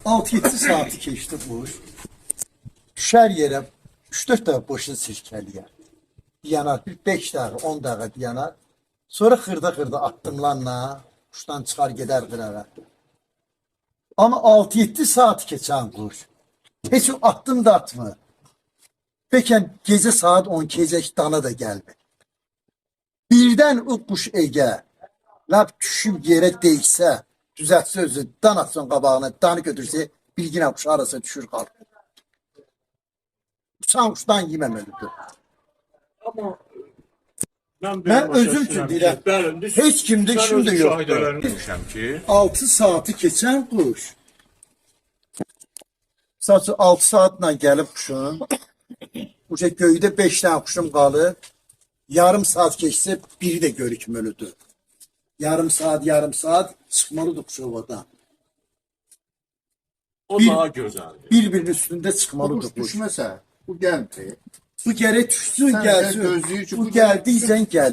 6-7 saati keçdi bu. Düşər yerə 3-4 dəfə başını sirkələyər. Yanar, bir 5 dəqiqə, 10 dəqiqə yanar. Sonra xırda addımlarla quşdan çıxar gedər qırağa. Amma 6-7 saat keçən quş heç o addım da atmır. Bəlkə gecə saat 10 gecək dana da gəlmir. Birdən o quş egə lap düşüb yerə deysə, düzəltsə özü, dan atsın qabağına, danı götürsə, bilginə quş arası düşür qalır. Uçan quşdan yeməməlidir. Amma Mən özüm üçün deyirəm, heç kimdə işim də yoxdur. Demişəm ki, 6 saati keçən quş. Sadəcə 6 saatla gəlib quşun, quşa göydə 5 dənə quşum qalır, yarım saat keçsə biri də görükmelidir. Yarım saat çıxmalıdır quş ovadan. o Bir- daha gözəldir. Bir-birinin üstündə Bu çıxmalıdır kuş quş. düşməsə, bu gəlmir. Bu gərək düşsün, Sən gəlsin. gözlüyü ki, Bu bu gəldiysən gəl.